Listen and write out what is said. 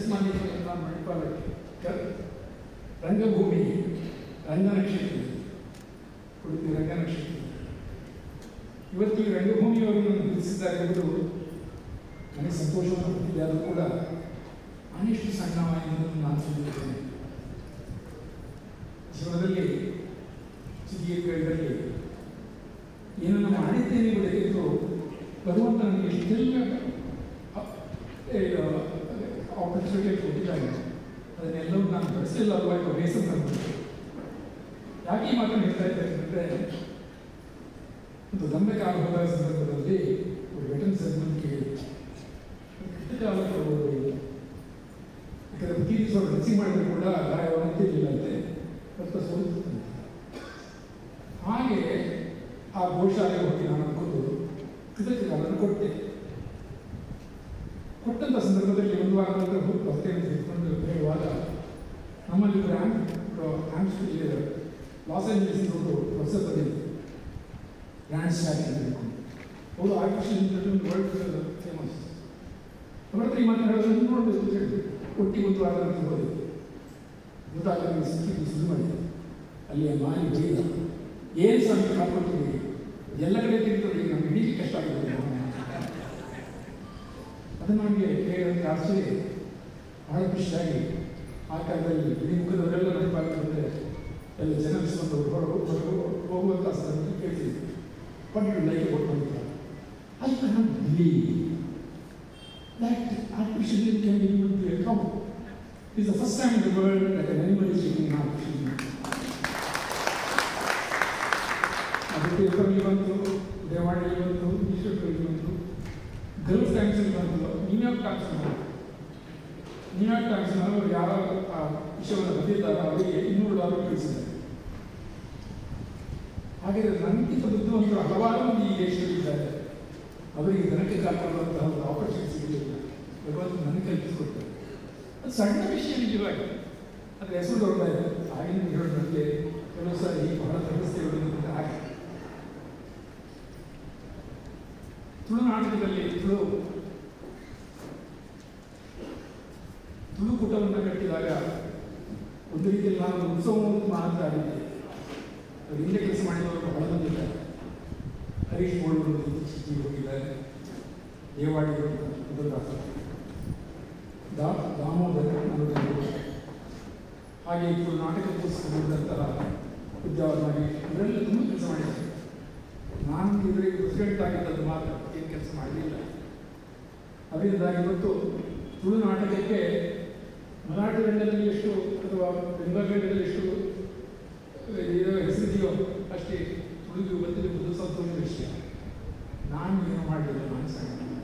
ಜನಸಾಮಾನ್ಯ ಮಣಿಪಾಲಕ್ಕೆ ರಂಗಭೂಮಿ ರಂಗನಕ್ಷತ್ರ ಉಡುಪಿ ರಂಗನಕ್ಷತ್ರ ಇವತ್ತು ಈ ರಂಗಭೂಮಿಯವರು ಗುರುತಿಸಿದ್ದಾರೆ ಎಂಬುದು ನನಗೆ ಸಂತೋಷವನ್ನು ಕೊಟ್ಟಿದೆ. ಅದು ಕೂಡ ಅನಿಷ್ಟು ಸಣ್ಣವಾಯಿತು ನಾನು ತಿಳಿದಿದ್ದೇನೆ. ಜೀವನದಲ್ಲಿ ಸುದೀರ್ಘದಲ್ಲಿ ಏನನ್ನು ಮಾಡಿದ್ದೇನೆ ಎಂಬುದಕ್ಕಿಂತ ಭಗವಂತ ನನಗೆ ಇಷ್ಟೆಲ್ಲ ಆಪರ್ಚುನಿಟಿ ಕೊಟ್ಟಿದ್ದಾನೆ. ಅದನ್ನೆಲ್ಲವೂ ನಾನು ಬಳಸಲಿಲ್ಲ ಅಥವಾ ಬೇಸರ ತಂದಿದ್ದೆ. ಯಾಕೆ ಈ ಮಾತನ್ನು ಹೇಳ್ತಾ ಇದ್ದಾರೆ ಅಂದರೆ, ಒಂದು ದಂಬೆ ಕಾಲ ಹೋದ ಸಂದರ್ಭದಲ್ಲಿ ಒಂದು ವೆಟರ್ನ್ ಸೆಗ್ಮೆಂಟ್ ಕೇಳಿ ಕೆಟ್ಟ ಕಾಲ ಕೊಡುವುದು. ಯಾಕಂದರೆ ಪ್ರತಿ ದಿವಸ ಅವರು ಡ್ರೆಸ್ಸಿಂಗ್ ಮಾಡಿದ್ರು ಕೂಡ ಗಾಯವಾಗುತ್ತಿರಲಿಲ್ಲಂತೆ, ರಕ್ತ ಸೋಲುತ್ತಿದ್ದಂತೆ. ಹಾಗೆ ಆ ಗೋಶಾಲೆಗೆ ಹೋಗಿ ನಾನು ಅಂದ್ಕೊಂಡು ಕೃತಜ್ಞತೆಗಳನ್ನು ಕೊಟ್ಟೆ. ಕೊಟ್ಟಂಥ ಸಂದರ್ಭದಲ್ಲಿ ಒಂದು ವಾರ ನಂತರ ಬರ್ತೇನೆ ತೆಗೆದುಕೊಂಡು ಹೇಳುವಾಗ ನಮ್ಮಲ್ಲಿ ಲಾಸ್ ಏಂಜಲೀಸ್ ಪ್ರೊಫೆಸರ್ ಬಂದಿದ್ದು ಗ್ರ್ಯಾಂಡ್ ಸ್ಟಾಕ್ ಅಂತ ಹೇಳ್ಕೊಂಡು ಅವರು ಆರ್ಟಿಫಿಷಿಯಲ್ ವರ್ಲ್ಡ್ ಫೇಮಸ್. ಅವರ ಹತ್ರ ಈ ಮಾತನ್ನು ಹೇಳೋದು ನೋಡಬೇಕು ಹೇಳಿದ್ರು. ಒಟ್ಟಿಗೆ ಒಂದು ವಾರ ನಂತರ ಹೋದೆ. ಗೊತ್ತಾಗಲಿ ಸಿಕ್ಕಿದ್ದು ಶುರು ಮಾಡಿದೆ. ಅಲ್ಲಿಯ ಮಾಲಿ ಬೈದ, ಏನು ಸ್ವಾಮಿ ಕಾಪಾಡ್ತೀವಿ, ಎಲ್ಲ ಕಡೆ ತಿಂತದೆ, ನಮ್ಗೆ ಹಿಡಿಯಲಿಕ್ಕೆ ಕಷ್ಟ ಆಗಿದೆ. ಅದು ನಮಗೆ ಹೇಳೋದಕ್ಕೆ ಆಶ್ಚರ್ಯ, ಬಹಳ ಖುಷಿಯಾಗಿ ಆ ಕಾಲದಲ್ಲಿ ಇಡೀ ಮುಖದವರೆಲ್ಲ ನೆನಪಾಗ್ತದೆ. ಎಲ್ಲ ಜನ ಬಿಸ್ಕೊಂಡು ಹೋಗುವಂಥ ಸಂದರ್ಭ ಕೇಳ್ತಿದ್ವಿ. But you like about Manipal, I can believe that artificial can be used to a cow. It's the first time in the world that an animal is eating artificial meat. ಅದು ಪೇಪರಲ್ಲಿ ಬಂತು, ದೇವಾಡಿಯಲ್ಲಿ ಬಂತು, ನ್ಯೂಸ್ಪೇಪರಲ್ಲಿ ಬಂತು, ಗಲ್ಫ್ ಟೈಮ್ಸಲ್ಲಿ ಬಂತು, ನ್ಯೂಯಾರ್ಕ್ ಟೈಮ್ಸ್ನವರು ಯಾರ ಆ ವಿಷಯವನ್ನು ಬಂದಿದ್ದಾರೆ ಅವರಿಗೆ $200 ಕಳಿಸಿದ್ದಾರೆ. ಹಾಗೆ ನನಗಿಂತ ಬುದ್ಧಿವಂತರು ಹಲವಾರು ಮಂದಿ ಈ ದೇಶದಲ್ಲಿದ್ದಾರೆ. ಅವರಿಗೆ ದನಕ್ಕೆ ಕಾಪಾಡುವಂತಹ ಒಂದು ಆಪರ್ಚುನಿಟಿ ಸಿಗಲಿಲ್ಲ. ಭಗವಂತ ನನಗೆ ಕಲ್ಪಿಸಿಕೊಡ್ತಾರೆ. ಅದು ಸಣ್ಣ ವಿಷಯ ನಿಜವಾಗಿ, ಅದರ ಹೆಸರು ದೊಡ್ಡ ಆಗಿನ ಹೇಳೋದಂತೆ ಕೆಲವು ಸಾರಿ ಬಹಳ ಸಮಸ್ಯೆಗಳು ಹಾಗೆ. ತುಳುನಾಟಕದಲ್ಲಿ ತುಳುಕೂಟವನ್ನು ಕಟ್ಟಿದಾಗ ಒಂದು ರೀತಿಯಲ್ಲಿ ನಾನು ಉತ್ಸವವನ್ನು ಮಾತ್ರ ಆಗಿದ್ದೆ. ಅದು ಹಿಂದೆ ಕೆಲಸ ಮಾಡಿದವರು ಬಹಳ ಬಂದಿದ್ದಾರೆ. ಹರೀಶ್ ಬೋಳ್ವರು ಚಿಕ್ಕಿ ಹೋಗಿದ್ದಾರೆ, ದೇವಾಡಿಗಳು ದಾಮೋದರ ನನಗೆ, ಹಾಗೆ ఇప్పుడు ನಾಟಕೋತ್ಸವ ಬಂದಂತಹ ಉದ್ಯಾವರವಾಗಿ ಇವರೆಲ್ಲ ತುಂಬ ಕೆಲಸ ಮಾಡಿದ್ದಾರೆ. ನಾನು ಇವರಿಗೆ ಪ್ರೆಸಿಡೆಂಟ್ ಆಗಿದ್ದದ್ದು ಮಾತ್ರ, ಏನು ಕೆಲಸ ಮಾಡಲಿಲ್ಲ. ಅದರಿಂದಾಗಿ ಇವತ್ತು ತುಳು ನಾಟಕಕ್ಕೆ ಮರಾಠಿ ರಂಗದಲ್ಲಿ ಎಷ್ಟು ಅಥವಾ ಬೆಂಗಾಲಿ ರಂಗದಲ್ಲಿ ಎಷ್ಟು ಹೆಸರಿದೆಯೋ ಅಷ್ಟೇ ತುಳುಗೂ ಬಂದಿದ್ದು ಸಂತೋಷದ ವಿಷಯ. ನಾನು ಏನು ಮಾಡಲಿಲ್ಲ, ನಾನು ಸಣ್ಣ